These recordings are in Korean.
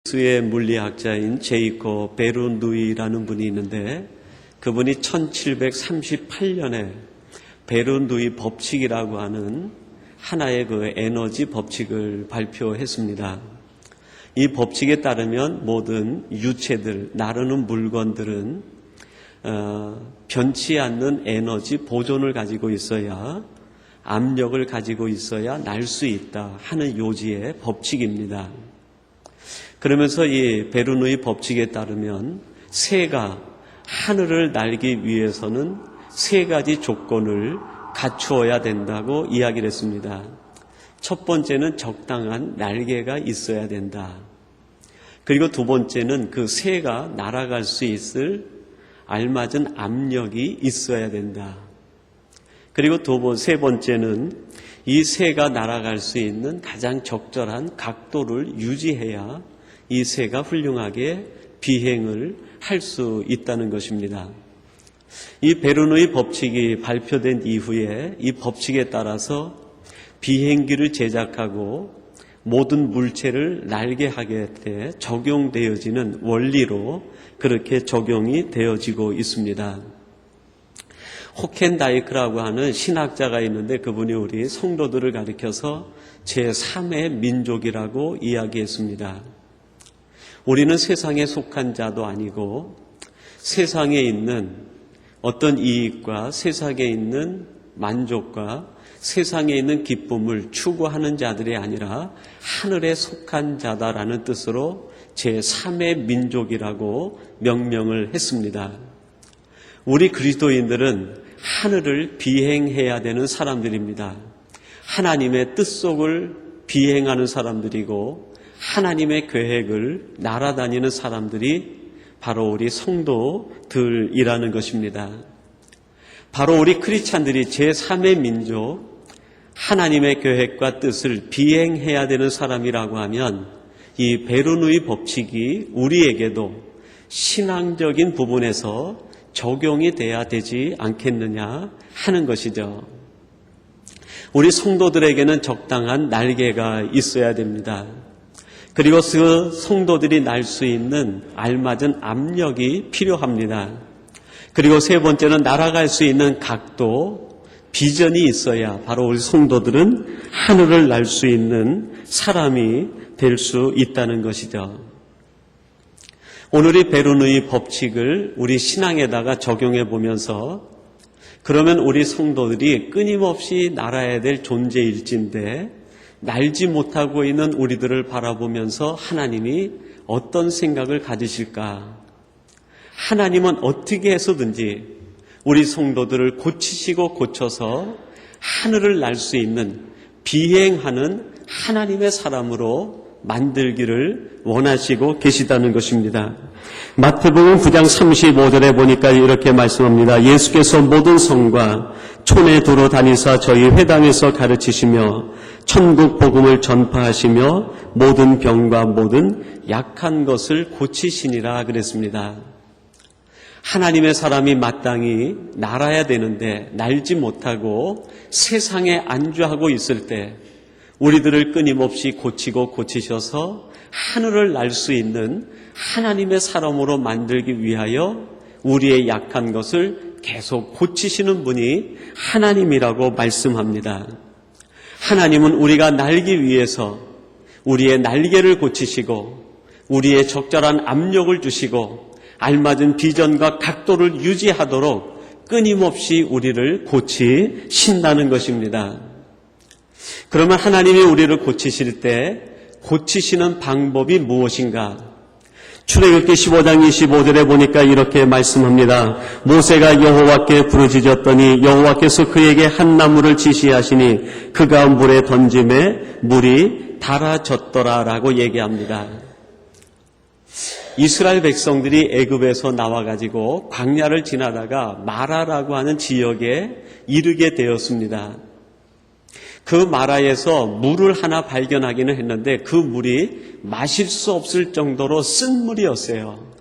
스위스의 물리학자인 제이콥 베르누이라는 분이 있는데 그분이 1738년에 베르누이 법칙이라고 하는 하나의 그 에너지 법칙을 발표했습니다. 이 법칙에 따르면 모든 유체들, 나르는 물건들은 변치 않는 에너지 보존을 가지고 있어야, 압력을 가지고 있어야 날 수 있다 하는 요지의 법칙입니다. 그러면서 이 베르누이 법칙에 따르면 새가 하늘을 날기 위해서는 세 가지 조건을 갖추어야 된다고 이야기를 했습니다. 첫 번째는 적당한 날개가 있어야 된다. 그리고 두 번째는 그 새가 날아갈 수 있을 알맞은 압력이 있어야 된다. 그리고 세 번째는 이 새가 날아갈 수 있는 가장 적절한 각도를 유지해야 이 새가 훌륭하게 비행을 할 수 있다는 것입니다. 이 베르누이 법칙이 발표된 이후에 이 법칙에 따라서 비행기를 제작하고 모든 물체를 날게 하게 돼 적용되어지는 원리로 그렇게 적용이 되어지고 있습니다. 호켄다이크라고 하는 신학자가 있는데 그분이 우리 성도들을 가리켜서 제3의 민족이라고 이야기했습니다. 우리는 세상에 속한 자도 아니고 세상에 있는 어떤 이익과 세상에 있는 만족과 세상에 있는 기쁨을 추구하는 자들이 아니라 하늘에 속한 자다라는 뜻으로 제3의 민족이라고 명명을 했습니다. 우리 그리스도인들은 하늘을 비행해야 되는 사람들입니다. 하나님의 뜻 속을 비행하는 사람들이고 하나님의 계획을 날아다니는 사람들이 바로 우리 성도들이라는 것입니다. 바로 우리 크리스찬들이 제3의 민족, 하나님의 계획과 뜻을 비행해야 되는 사람이라고 하면 이 베르누이 법칙이 우리에게도 신앙적인 부분에서 적용이 돼야 되지 않겠느냐 하는 것이죠. 우리 성도들에게는 적당한 날개가 있어야 됩니다. 그리고 그 성도들이 날 수 있는 알맞은 압력이 필요합니다. 그리고 세 번째는 날아갈 수 있는 각도, 비전이 있어야 바로 우리 성도들은 하늘을 날 수 있는 사람이 될 수 있다는 것이죠. 오늘 이 베르누이 법칙을 우리 신앙에다가 적용해 보면서 그러면 우리 성도들이 끊임없이 날아야 될 존재일진데 날지 못하고 있는 우리들을 바라보면서 하나님이 어떤 생각을 가지실까? 하나님은 어떻게 해서든지 우리 성도들을 고치시고 고쳐서 하늘을 날 수 있는 비행하는 하나님의 사람으로 만들기를 원하시고 계시다는 것입니다. 마태복음 9장 35절에 보니까 이렇게 말씀합니다. 예수께서 모든 성과 촌에 두루 다니사 저희 회당에서 가르치시며 천국 복음을 전파하시며 모든 병과 모든 약한 것을 고치시니라 그랬습니다. 하나님의 사람이 마땅히 날아야 되는데 날지 못하고 세상에 안주하고 있을 때 우리들을 끊임없이 고치고 고치셔서 하늘을 날 수 있는 하나님의 사람으로 만들기 위하여 우리의 약한 것을 계속 고치시는 분이 하나님이라고 말씀합니다. 하나님은 우리가 날기 위해서 우리의 날개를 고치시고 우리의 적절한 압력을 주시고 알맞은 비전과 각도를 유지하도록 끊임없이 우리를 고치신다는 것입니다. 그러면 하나님이 우리를 고치실 때 고치시는 방법이 무엇인가? 출애굽기 15장 25절에 보니까 이렇게 말씀합니다. 모세가 여호와께 부르짖었더니 여호와께서 그에게 한 나무를 지시하시니 그가 물에 던짐에 물이 달아졌더라라고 얘기합니다. 이스라엘 백성들이 애굽에서 나와가지고 광야를 지나다가 마라라고 하는 지역에 이르게 되었습니다. 그 마라에서 물을 하나 발견하기는 했는데 그 물이 마실 수 없을 정도로 쓴 물이었어요.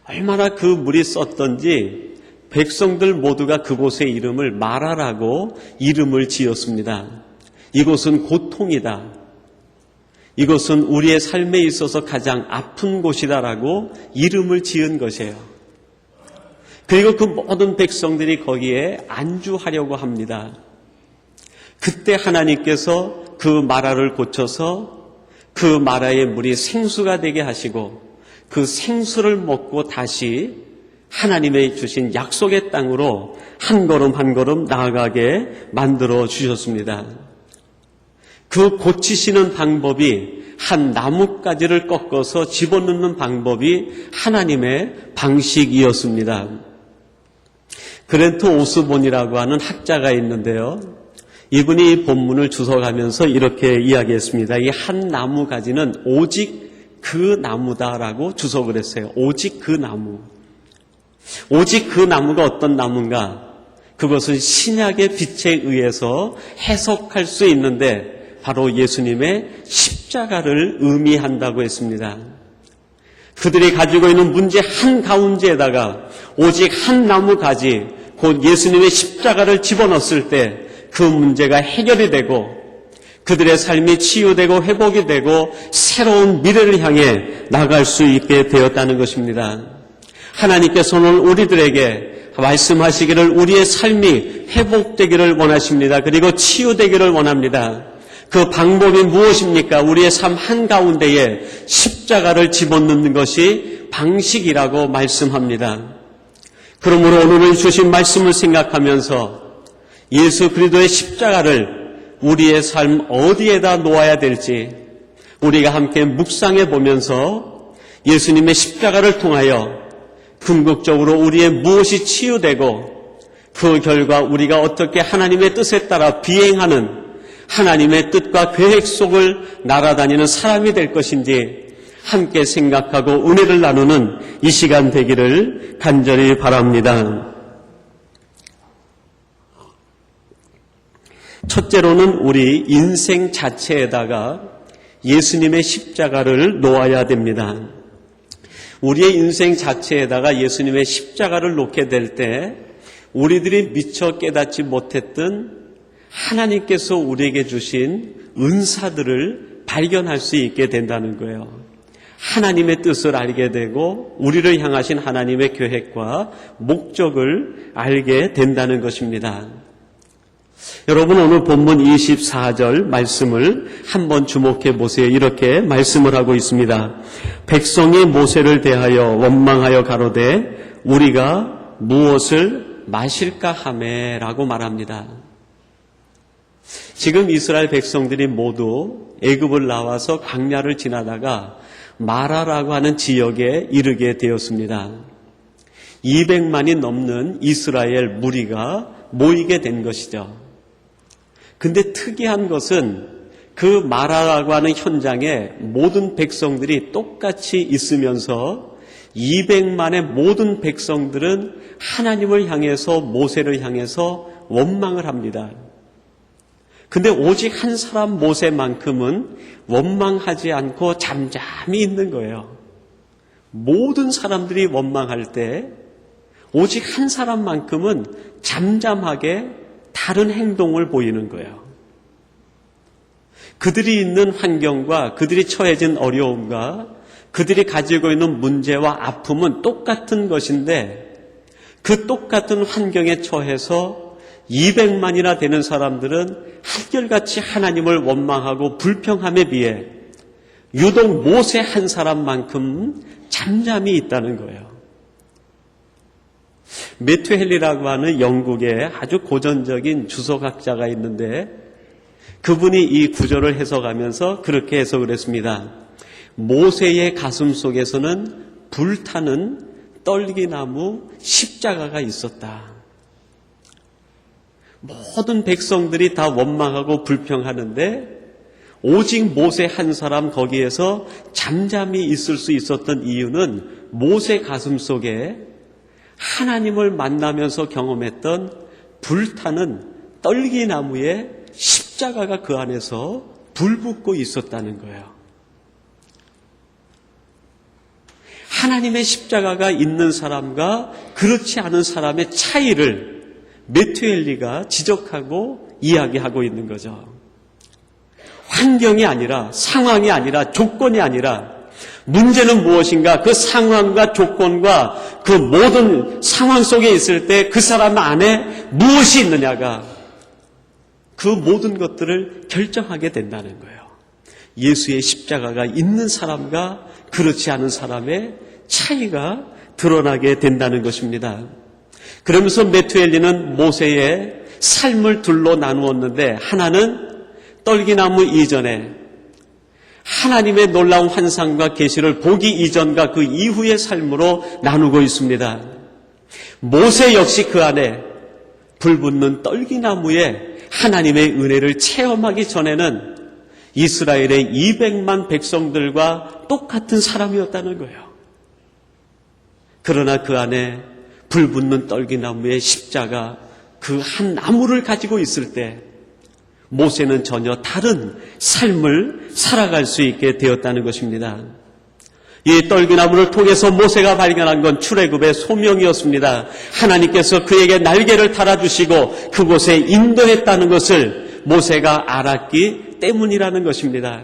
얼마나 그 물이 썼던지 백성들 모두가 그곳의 이름을 마라라고 이름을 지었습니다. 이곳은 고통이다. 이것은 우리의 삶에 있어서 가장 아픈 곳이다라고 이름을 지은 것이에요. 그리고 그 모든 백성들이 거기에 안주하려고 합니다. 그때 하나님께서 그 마라를 고쳐서 그 마라의 물이 생수가 되게 하시고 그 생수를 먹고 다시 하나님의 주신 약속의 땅으로 한 걸음 한 걸음 나아가게 만들어 주셨습니다. 그 고치시는 방법이 한 나뭇가지를 꺾어서 집어넣는 방법이 하나님의 방식이었습니다. 그랜트 오스본이라고 하는 학자가 있는데요. 이분이 본문을 주석하면서 이렇게 이야기했습니다. 이 한 나무가지는 오직 그 나무다라고 주석을 했어요. 오직 그 나무. 오직 그 나무가 어떤 나무인가? 그것은 신약의 빛에 의해서 해석할 수 있는데 바로 예수님의 십자가를 의미한다고 했습니다. 그들이 가지고 있는 문제 한가운데에다가 오직 한 나무 가지, 곧 예수님의 십자가를 집어넣었을 때 그 문제가 해결이 되고 그들의 삶이 치유되고 회복이 되고 새로운 미래를 향해 나갈 수 있게 되었다는 것입니다. 하나님께서는 우리들에게 말씀하시기를 우리의 삶이 회복되기를 원하십니다. 그리고 치유되기를 원합니다. 그 방법이 무엇입니까? 우리의 삶 한가운데에 십자가를 집어넣는 것이 방식이라고 말씀합니다. 그러므로 오늘 주신 말씀을 생각하면서 예수 그리스도의 십자가를 우리의 삶 어디에다 놓아야 될지 우리가 함께 묵상해 보면서 예수님의 십자가를 통하여 궁극적으로 우리의 무엇이 치유되고 그 결과 우리가 어떻게 하나님의 뜻에 따라 비행하는 하나님의 뜻과 계획 속을 날아다니는 사람이 될 것인지 함께 생각하고 은혜를 나누는 이 시간 되기를 간절히 바랍니다. 첫째로는 우리 인생 자체에다가 예수님의 십자가를 놓아야 됩니다. 우리의 인생 자체에다가 예수님의 십자가를 놓게 될 때 우리들이 미처 깨닫지 못했던 하나님께서 우리에게 주신 은사들을 발견할 수 있게 된다는 거예요. 하나님의 뜻을 알게 되고 우리를 향하신 하나님의 계획과 목적을 알게 된다는 것입니다. 여러분 오늘 본문 24절 말씀을 한번 주목해 보세요. 이렇게 말씀을 하고 있습니다. 백성이 모세를 대하여 원망하여 가로되 우리가 무엇을 마실까 하매라고 말합니다. 지금 이스라엘 백성들이 모두 애굽을 나와서 광야를 지나다가 마라라고 하는 지역에 이르게 되었습니다. 200만이 넘는 이스라엘 무리가 모이게 된 것이죠. 근데 특이한 것은 그 마라라고 하는 현장에 모든 백성들이 똑같이 있으면서 200만의 모든 백성들은 하나님을 향해서 모세를 향해서 원망을 합니다. 근데 오직 한 사람 모세만큼은 원망하지 않고 잠잠히 있는 거예요. 모든 사람들이 원망할 때 오직 한 사람만큼은 잠잠하게 다른 행동을 보이는 거예요. 그들이 있는 환경과 그들이 처해진 어려움과 그들이 가지고 있는 문제와 아픔은 똑같은 것인데 그 똑같은 환경에 처해서 200만이나 되는 사람들은 한결같이 하나님을 원망하고 불평함에 비해 유독 모세 한 사람만큼 잠잠히 있다는 거예요. 매튜 헨리라고 하는 영국의 아주 고전적인 주석학자가 있는데 그분이 이 구절을 해석하면서 그렇게 해석을 했습니다. 모세의 가슴 속에서는 불타는 떨기나무 십자가가 있었다. 모든 백성들이 다 원망하고 불평하는데 오직 모세 한 사람 거기에서 잠잠히 있을 수 있었던 이유는 모세 가슴 속에 하나님을 만나면서 경험했던 불타는 떨기나무의 십자가가 그 안에서 불붙고 있었다는 거예요. 하나님의 십자가가 있는 사람과 그렇지 않은 사람의 차이를 매튜 헨리가 지적하고 이야기하고 있는 거죠. 환경이 아니라, 상황이 아니라, 조건이 아니라, 문제는 무엇인가? 그 상황과 조건과 그 모든 상황 속에 있을 때 그 사람 안에 무엇이 있느냐가 그 모든 것들을 결정하게 된다는 거예요. 예수의 십자가가 있는 사람과 그렇지 않은 사람의 차이가 드러나게 된다는 것입니다. 그러면서 메투엘리는 모세의 삶을 둘로 나누었는데, 하나는 떨기나무 이전에 하나님의 놀라운 환상과 계시를 보기 이전과 그 이후의 삶으로 나누고 있습니다. 모세 역시 그 안에 불붙는 떨기나무에 하나님의 은혜를 체험하기 전에는 이스라엘의 200만 백성들과 똑같은 사람이었다는 거예요. 그러나 그 안에 불붙는 떨기나무의 십자가, 그 한 나무를 가지고 있을 때 모세는 전혀 다른 삶을 살아갈 수 있게 되었다는 것입니다. 이 떨기나무를 통해서 모세가 발견한 건 출애굽의 소명이었습니다. 하나님께서 그에게 날개를 달아주시고 그곳에 인도했다는 것을 모세가 알았기 때문이라는 것입니다.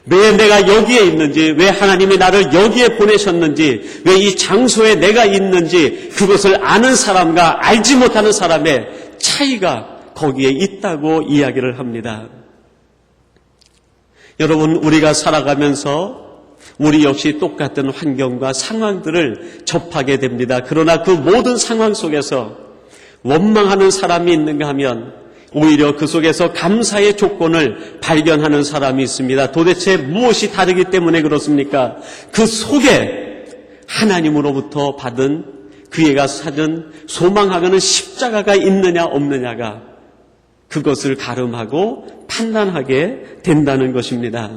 왜 내가 여기에 있는지, 왜 하나님이 나를 여기에 보내셨는지, 왜 이 장소에 내가 있는지, 그것을 아는 사람과 알지 못하는 사람의 차이가 거기에 있다고 이야기를 합니다. 여러분, 우리가 살아가면서 우리 역시 똑같은 환경과 상황들을 접하게 됩니다. 그러나 그 모든 상황 속에서 원망하는 사람이 있는가 하면 오히려 그 속에서 감사의 조건을 발견하는 사람이 있습니다. 도대체 무엇이 다르기 때문에 그렇습니까? 그 속에 하나님으로부터 받은 그애가 찾은 소망하고는 십자가가 있느냐 없느냐가 그것을 가름하고 판단하게 된다는 것입니다.